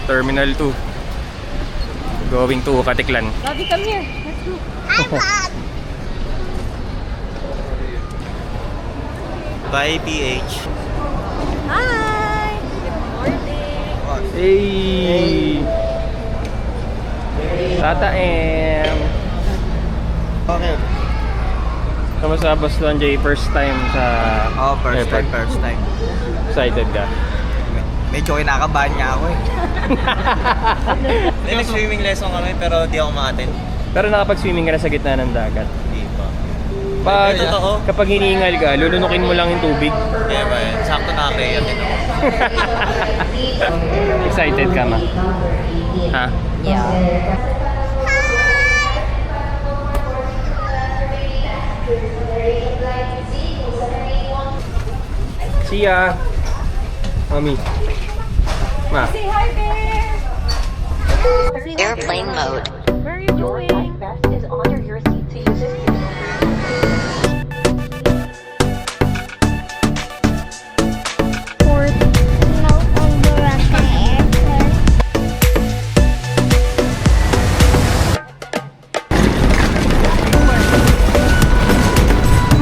Terminal 2. Going to Katiklan. Gabi, come here. Let's go. Bye, PH. Hi! Good morning. Hey! Tata M! Okay. Kamusta Boss Don J? First time sa First airport? time. Excited ka? Medyo kinakabahan niya ako eh. May swimming lesson kami pero di ako ma-attend. Pero nakapag-swimming ka na sa gitna ng dagat. Di pa. Pag, Ay, totoo. kapag hinihingal ka, lulunukin mo lang yung tubig. Kaya ba yun? Sakto nakakaya din ako. Excited ka ma? Ha? Yeah. See ya! Mami. Ma. Say hi there. Airplane mode. Where are you going? Vest is under your seat to use it.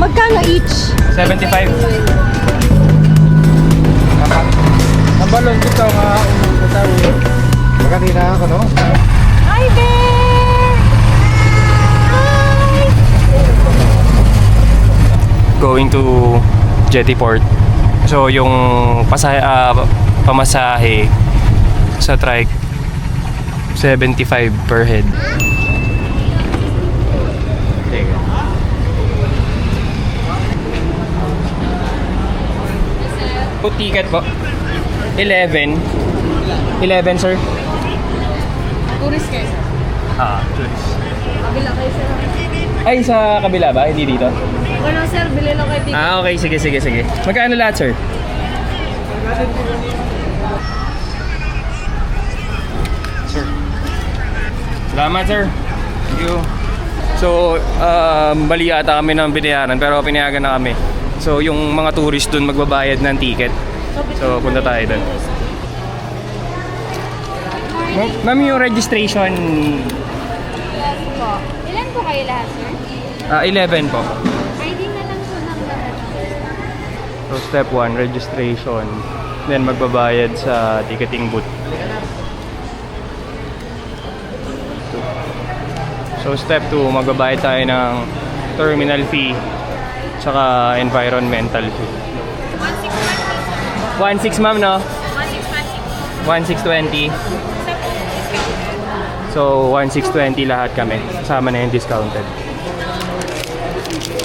Magkano each? 75. Ang balon dito nga umutawi. Maganina ako no. Hi there! Hi! Going to Jetty Port. So yung pamasahe sa trike 75 per head. Teka. Po ticket po. 11. 11 sir. Tourist kayo, sir. Tourist. Kabila kayo, sir. Ay, sa kabila ba? Hindi dito? Ano, sir? Bili lang kayo dito. Okay. Sige. Magkano lahat, sir? Sir. Salamat, sir. Thank you. So, bali yata kami ng binayaran pero pinayagan na kami. So, yung mga tourist dun magbabayad ng ticket. So, punta tayo dun. Ma'am, yung registration, Yes po. Ilan po kayo lahat, sir? 11 po. ID na lang po ng lahat. So, step 1, registration. Then, magbabayad sa ticketing booth. So, step 2, magbabayad tayo ng terminal fee tsaka environmental fee. 1.6 ma'am, no? 1.620. So, 1.620 lahat kami. Kasama na yung discounted.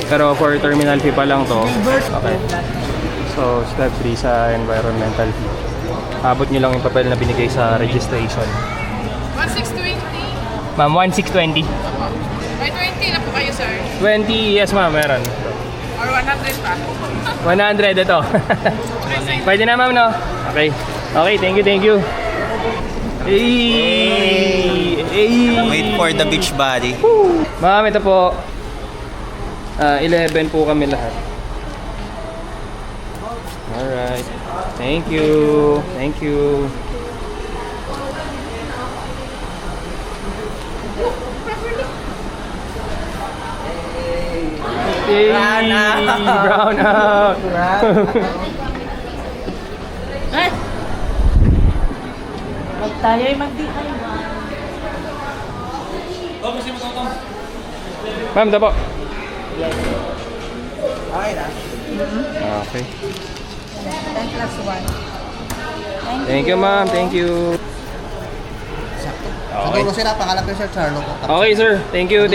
Pero for terminal fee pa lang to. Okay. So, step 3 sa environmental fee. Abot nyo lang yung papel na binigay sa registration. 1620. Ma'am, 1.620. May 20 na po kayo, sir. 20, yes ma'am, meron. Or 100 pa. 100 ito. Pwede na ma'am, no? Okay. Okay, thank you. Hey! Wait for the beach body. Ma'am, ito po. 11 po kami lahat. Alright. Thank you. Hey, brown out. Huwag tayo ay mag-DIY. Ma'am, ito po. Okay na. Okay. 10 plus 1. Thank you, ma'am. Thank you. Okay. Siguro sila pangalan ko Sir Charlo. Okay, sir. Thank you.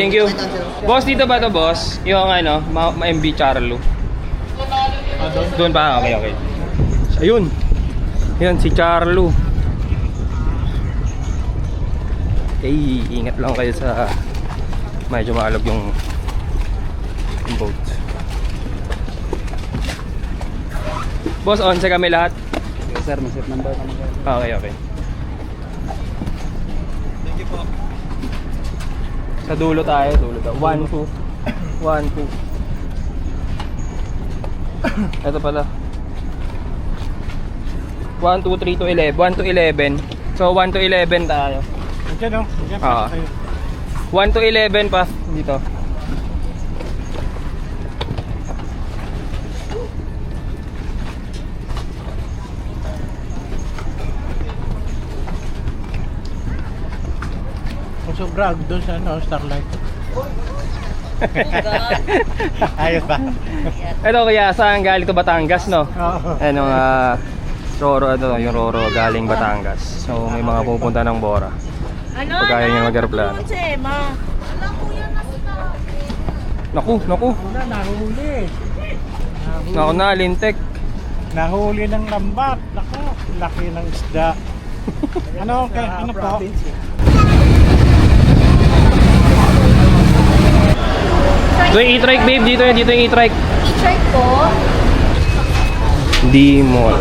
Boss, dito ba to, boss? Yung ano, MB Charlo. Doon pa? Okay. Ayun. Yan, si Charlo. Okay, ingat lang kayo sa medyo maalog yung boat. Boss, on sa kami lahat? Yes sir, may set number naman kayo. Okay. Thank you po. Sa dulo tayo. 1, 2. Ito pala. 1, 2, 3 to 11. 1 to 11. So So 1 to 11 tayo. Diyan o. Diyan Ah. pa tayo. 1 to 11 pa dito. Kung sobra, doon sa ano, Starlight. Ayos ba? Ito kaya saan galing to Batangas, no? Oo. Ano Roro, yung Roro galing Batangas. So may mga pupunta ng Bora. Pag kaya niya mag-aeroplano. Naku. Una, nahuli. Naku na, lintek. Nahuli ng lambat. Naku, laki ng isda. Ano po? Ito yung e-trike, babe. Dito yung e-trike. E-trike po. D-Mall.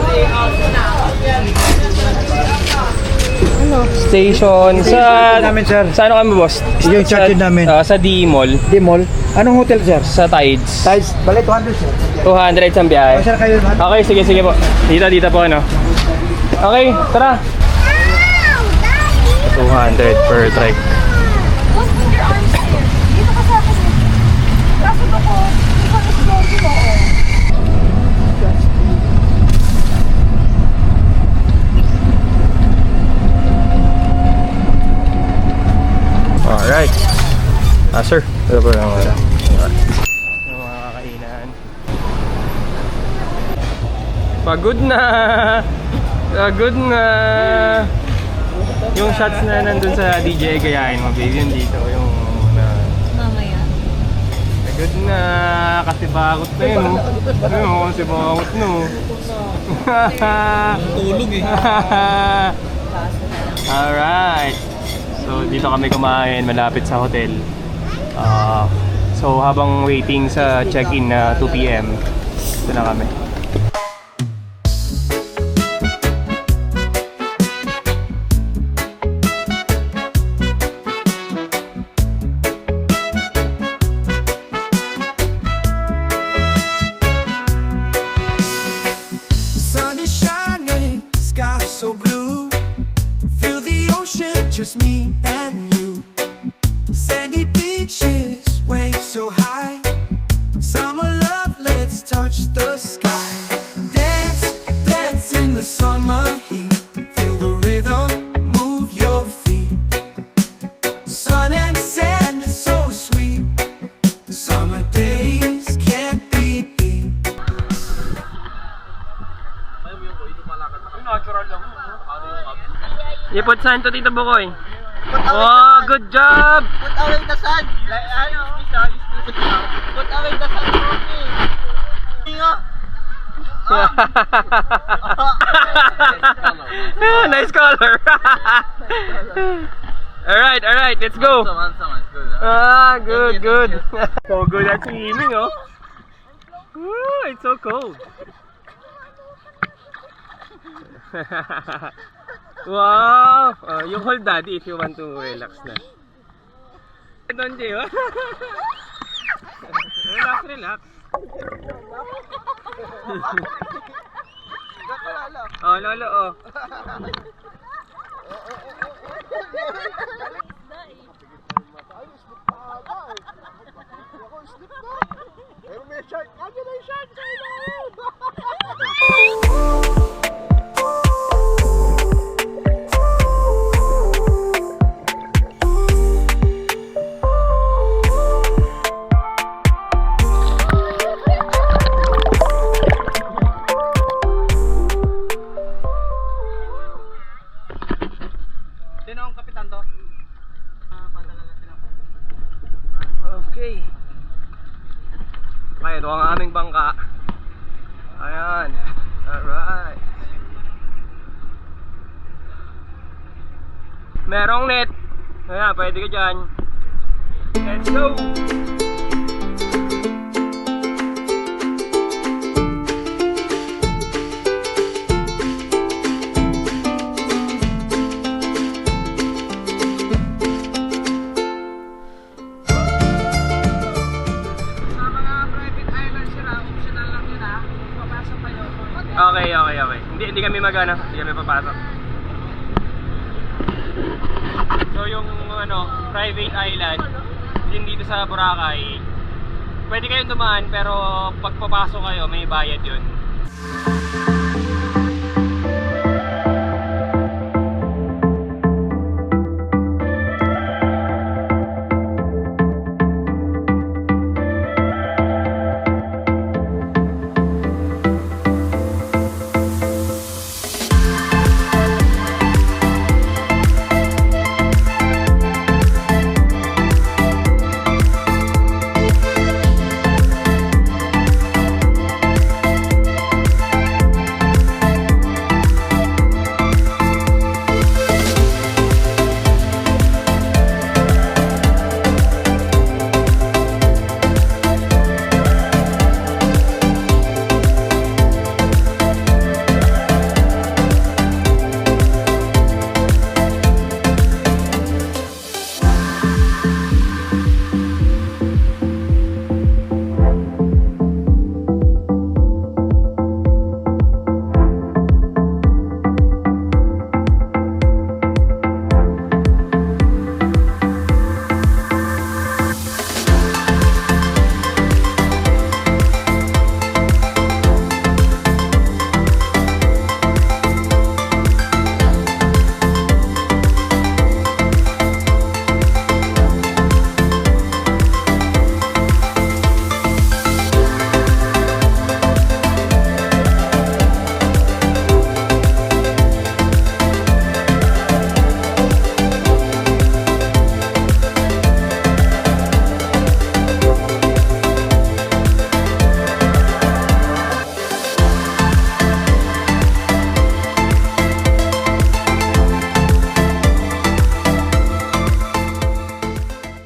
Ano? Station sa... namin, sir. Sa ano kami, boss? Yung chartered namin. Sa D-Mall. Di mall. Anong hotel, sir? Sa Tides. Tides. Balik 200, sir. 200 sa biyahe. Sir, kayo lahat. Okay, sige po. Dito po, ano. Okay, tara. 200 per trike. Boss, put your arms here. Dito ka sa akin. Kaso ako, ikaw is doggy mo. Alright. Sir. Ito po lang. Yung mga kakainan. Pagod na. Pagod na. Yung shots na nandun sa DJ, gayahin mo, babe. Yun dito. Yung Mamaya. pagod na. Kasi bakot na yun. Ano, kasi bakot na. Tulog eh. Alright. So dito kami kumain malapit sa hotel. So habang waiting sa check-in na 2 PM, ito na kami. Sun is shining, sky so blue. Feel the ocean, just me and you. Sandy beaches, waves so high. Summer love, let's touch the sky. Dance, dance in the summer heat. Feel the rhythm, move your feet. Sun and sand, so sweet. Summer days can't be beat. Ipot Santo Tito Bukoy. Wow, good job! Put away the sun. Put away the sun from me. Nice color. Alright, let's go. Good. So good at swimming, oh. Ooh, it's so cold. Wow! You hold daddy if you want to relax na. Don't you? Relax. Oh, lolo, oh. Sino ang kapitan to? Okay. Okay, ito ang aming bangka. Ayan. Alright. Merong net. Ayan, pwede ka dyan. Let's go! Okay. Hindi kami magana. Hindi kami papasok. So yung private island, yung dito sa Boracay, pwede kayong dumaan pero pag papasok kayo may bayad yun.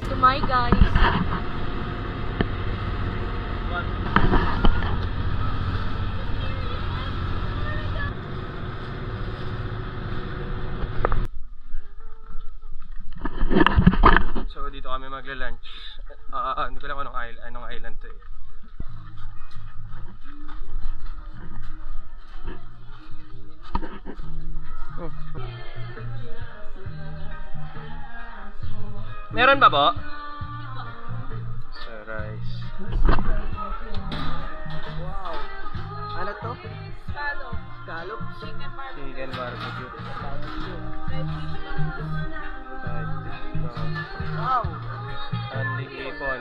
Dumay guys. So dito kami magla-lunch. Hindi ko lang anong island to eh. Oh. Meron ba po? Sa rice. Wow. Ano to? Scallop. Scallop? Chicken barbecue. Chicken barbecue. Red fish balls. Side dish to. Wow. Andy Capon.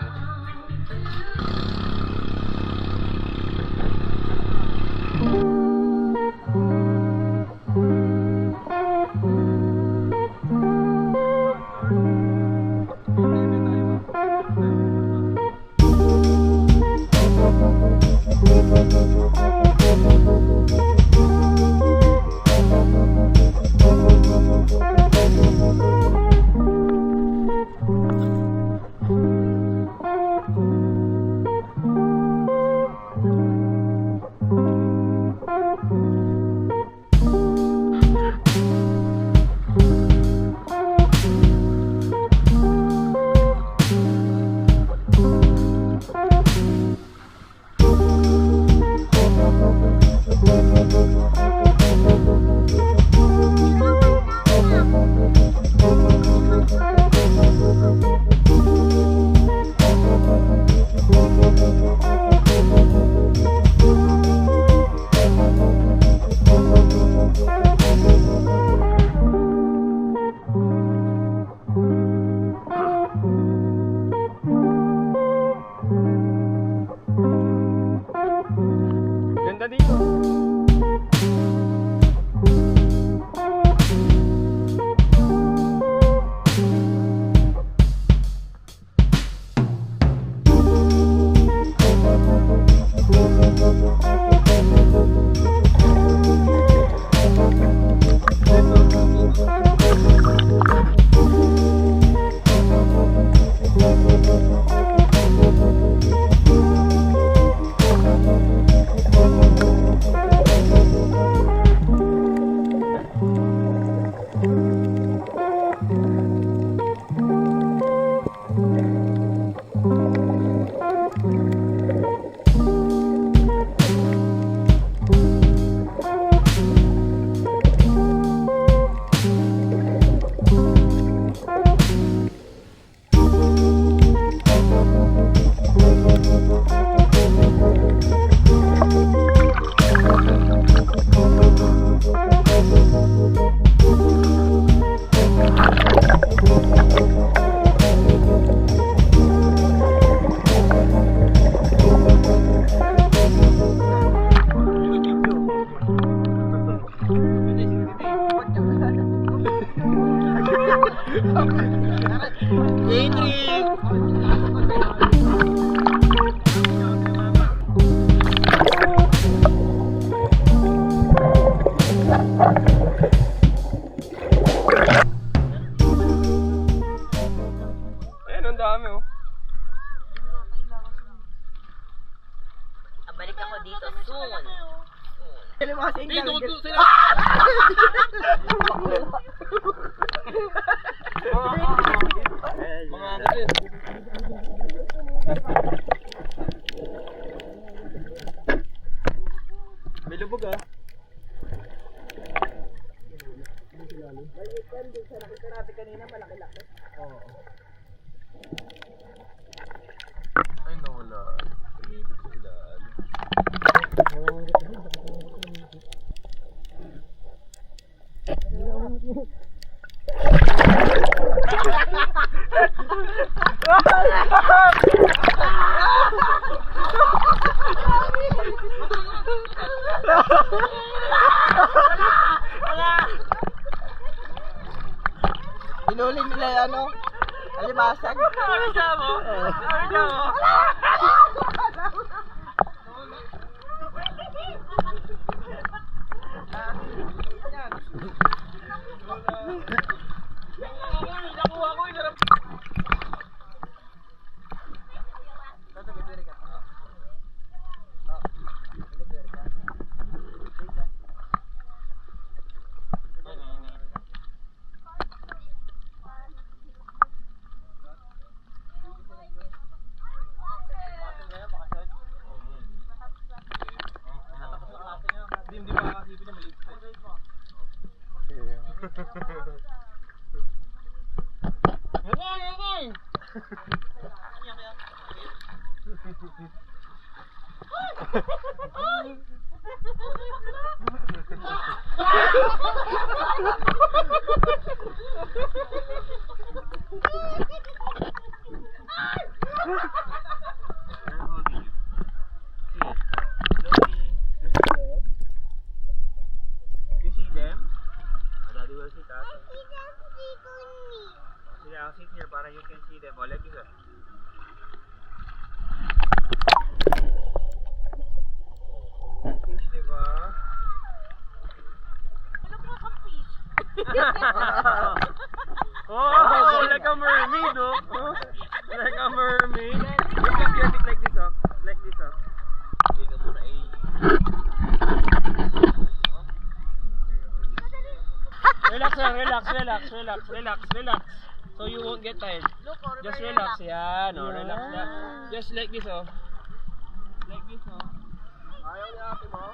Ayun, ang dami oh. Balik ako dito soon. May lubog ah. Ay nawala. Tumigil sila. Hinuli nila yung ano? Alimasag? Ano mo? Ano mo? You see them? Daddy will sit us. Yeah, I'll sit here para you can see them. Oh, like this. Fish, diba? Oh, like a mermaid, oh. Like a mermaid. Look at your feet like this, oh. Like this, oh. Relax lang, relax. So you won't get tired. Just relax, yan, oh. Relax lang. Just like this, oh. Like this, oh. Ayaw niya ate mo?